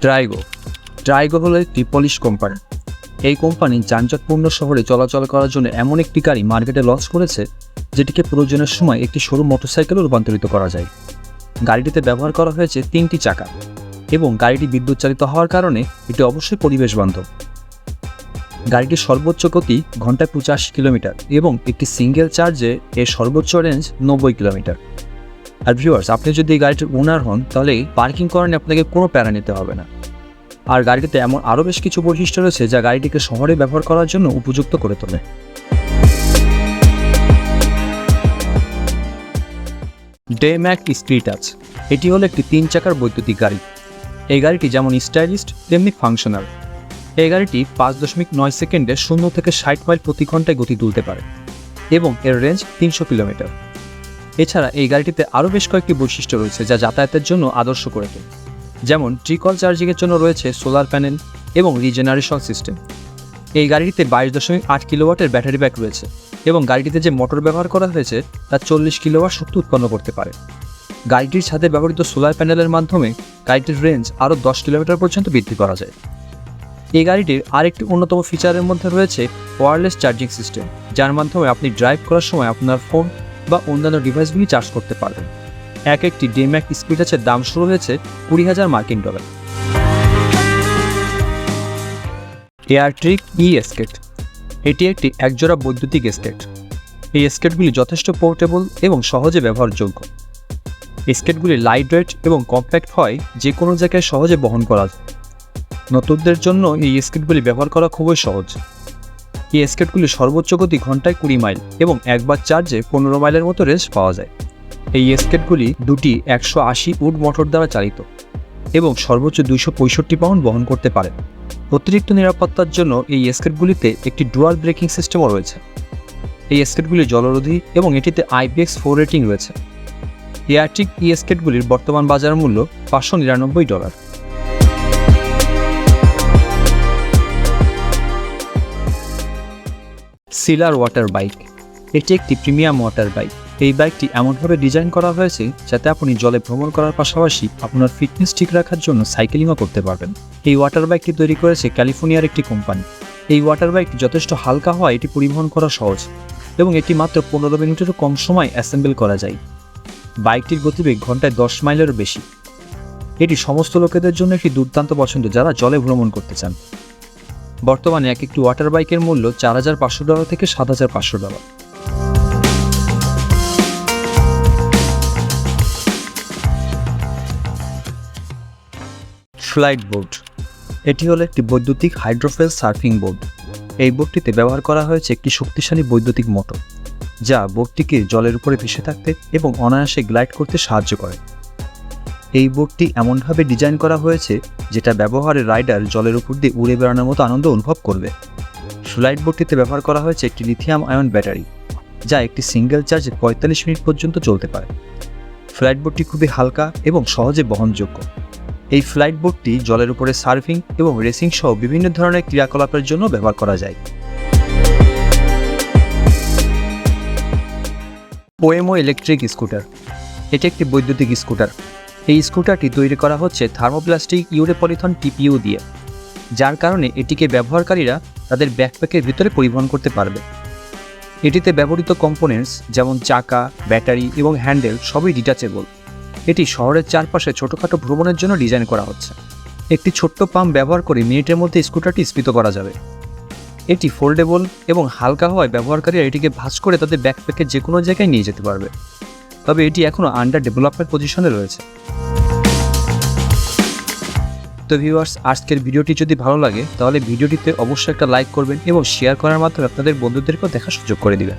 ট্রাইগো হলো একটি polish company. এই কোম্পানি যানজটপূর্ণ শহরে চলাচল করার জন্য এমন একটি গাড়ি মার্কেটে লঞ্চ করেছে যেটিকে প্রয়োজনের সময় একটি সরু মোটরসাইকেলে রূপান্তরিত করা যায়। গাড়িটিতে ব্যবহার করা হয়েছে 3টি চাকা এবং গাড়িটি বিদ্যুৎ চালিত হওয়ার কারণে এটি অবশ্যই পরিবেশ বান্ধব। গাড়িটির সর্বোচ্চ গতি ঘন্টায় 85 কিলোমিটার এবং একটি সিঙ্গেল চার্জে এর সর্বোচ্চ রেঞ্জ 90 কিলোমিটার। আর ভিউয়ার্স, আপনি যদি এই গাড়িটির ওনার হন তাহলে পার্কিং করানো আপনাকে কোনো প্যারা নিতে হবে না। আর গাড়িটিতে এমন আরও বেশ কিছু বৈশিষ্ট্য রয়েছে যা গাড়িটিকে শহরে ব্যবহার করার জন্য উপযুক্ত করে তোলে। ডেম্যাক স্পিরিটাস এটি হলো একটি 3 চাকার বৈদ্যুতিক গাড়ি। এই গাড়িটি যেমন স্টাইলিশ তেমনি ফাংশনাল। এই গাড়িটি 5.9 সেকেন্ডে 0 থেকে 60 মাইল প্রতি ঘন্টায় গতি তুলতে পারে এবং এর রেঞ্জ 300 কিলোমিটার। এছাড়া এই গাড়িটিতে আরও বেশ কয়েকটি বৈশিষ্ট্য রয়েছে যা যাতায়াতের জন্য আদর্শ করে তোলে, যেমন ট্রিকল চার্জিংয়ের জন্য রয়েছে সোলার প্যানেল এবং রিজেনারেশন সিস্টেম। এই গাড়িটিতে 22.8 কিলোওয়াটের ব্যাটারি ব্যাক রয়েছে এবং গাড়িটিতে যে মোটর ব্যবহার করা হয়েছে তা 40 কিলোওয়াট শক্তি উৎপন্ন করতে পারে। গাড়িটির সাথে ব্যবহৃত সোলার প্যানেলের মাধ্যমে গাড়িটির রেঞ্জ আরও 10 কিলোমিটার পর্যন্ত বৃদ্ধি করা যায়। এই গাড়িটির আরেকটি অন্যতম ফিচারের মধ্যে রয়েছে ওয়্যারলেস চার্জিং সিস্টেম, যার মাধ্যমে আপনি ড্রাইভ করার সময় আপনার ফোন বা অন্যান্য ডিভাইসগুলি চার্জ করতে পারবেন। একটি ডেম্যাক স্পিরিটাসের দাম শুরু হয়েছে $20,000 মার্কিন। এয়ারট্রিক স্কেট এটি একটি একজোড়া বৈদ্যুতিক স্কেট। এই স্কেটগুলি যথেষ্ট পোর্টেবল এবং সহজে ব্যবহারযোগ্য। স্কেটগুলি লাইট ওয়েট এবং কম্প্যাক্ট হয়, যে কোনো জায়গায় সহজে বহন করা যায়। নতুনদের জন্য এই স্কেটগুলি ব্যবহার করা খুবই সহজ। এই স্কেটগুলি সর্বোচ্চ গতি ঘন্টায় 20 মাইল এবং একবার চার্জে 15 মাইলের মতো রেঞ্জ পাওয়া যায়। এই স্কেটগুলি দুটি 180 উড মোটর দ্বারা চালিত এবং সর্বোচ্চ 265 পাউন্ড বহন করতে পারে। অতিরিক্ত নিরাপত্তার জন্য এই স্কেটগুলিতে একটি ডুয়াল ব্রেকিং সিস্টেমও রয়েছে। এই স্কেটগুলি জলরোধী এবং এটিতে IPX4 রেটিং রয়েছে। এয়ারট্রিক স্কেটগুলির বর্তমান বাজার মূল্য $599। সিলার ওয়াটার বাইক এটি একটি প্রিমিয়াম ওয়াটার বাইক। এই বাইকটি এমনভাবে ডিজাইন করা হয়েছে যাতে আপনি জলে ভ্রমণ করার পাশাপাশি আপনার ফিটনেস ঠিক রাখার জন্য সাইকেলিংও করতে পারবেন। এই ওয়াটার বাইকটি তৈরি করেছে ক্যালিফোর্নিয়ার একটি কোম্পানি। এই ওয়াটার বাইকটি যথেষ্ট হালকা হওয়ায় এটি পরিবহন করা সহজ এবং এটি মাত্র 15 মিনিটেরও কম সময় অ্যাসেম্বল করা যায়। বাইকটির গতিবেগ ঘন্টায় 10 মাইলেরও বেশি। এটি সমস্ত লোকেদের জন্য একটি দুর্দান্ত পছন্দ যারা জলে ভ্রমণ করতে চান। বর্তমানে একটি ওয়াটার বাইকের মূল্য $4,500 থেকে $7,500। ফ্লাইট বোট এটি হলো একটি বৈদ্যুতিক হাইড্রোফেল সার্ফিং বোট। এই বোটটিতে ব্যবহার করা হয়েছে একটি শক্তিশালী বৈদ্যুতিক মোটর যা বোটটিকে জলের উপরে ভেসে থাকতে এবং অনায়াসে গ্লাইড করতে সাহায্য করে। এই বোটটি এমনভাবে ডিজাইন করা হয়েছে যেটা ব্যবহারে রাইডার জলের উপর দিয়ে উড়ে বেড়ানোর মতো আনন্দ অনুভব করবে। ফ্লাইট বোটটিতে ব্যবহার করা হয়েছে একটি লিথিয়াম আয়ন ব্যাটারি যা একটি সিঙ্গেল চার্জে 45 মিনিট পর্যন্ত চলতে পারে। ফ্লাইট বোটটি খুবই হালকা এবং সহজে বহনযোগ্য। এই ফ্লাইট বোটটি জলের উপরে সার্ফিং এবং রেসিং সহ বিভিন্ন ধরনের ক্রিয়াকলাপের জন্য ব্যবহার করা যায়। ওয়েমো ইলেকট্রিক স্কুটার এটি একটি বৈদ্যুতিক স্কুটার। এই স্কুটারটি তৈরি করা হচ্ছে থার্মোপ্লাস্টিক ইউরেপলিথন TPU দিয়ে, যার কারণে এটিকে ব্যবহারকারীরা তাদের ব্যাকপ্যাকের ভিতরে পরিবহন করতে পারবে। এটিতে ব্যবহৃত কম্পোনেন্টস যেমন চাকা, ব্যাটারি এবং হ্যান্ডেল সবই ডিটাচেবল। এটি শহরের চারপাশে ছোটোখাটো ভ্রমণের জন্য ডিজাইন করা হচ্ছে। একটি ছোট্ট পাম্প ব্যবহার করে মিনিটের মধ্যে স্কুটারটি স্পিত করা যাবে। এটি ফোল্ডেবল এবং হালকা হওয়ায় ব্যবহারকারীরা এটিকে ভাঁজ করে তাদের ব্যাকপ্যাকে যে কোনো জায়গায় নিয়ে যেতে পারবে। তবে এটি এখনও আন্ডার ডেভেলপমেন্ট পজিশনে রয়েছে। তো ভিউয়ার্স, আজকের ভিডিওটি যদি ভালো লাগে তাহলে ভিডিওটিতে অবশ্যই একটা লাইক করবেন এবং শেয়ার করার মাধ্যমে আপনাদের বন্ধুদেরকেও দেখার সুযোগ করে দিবেন।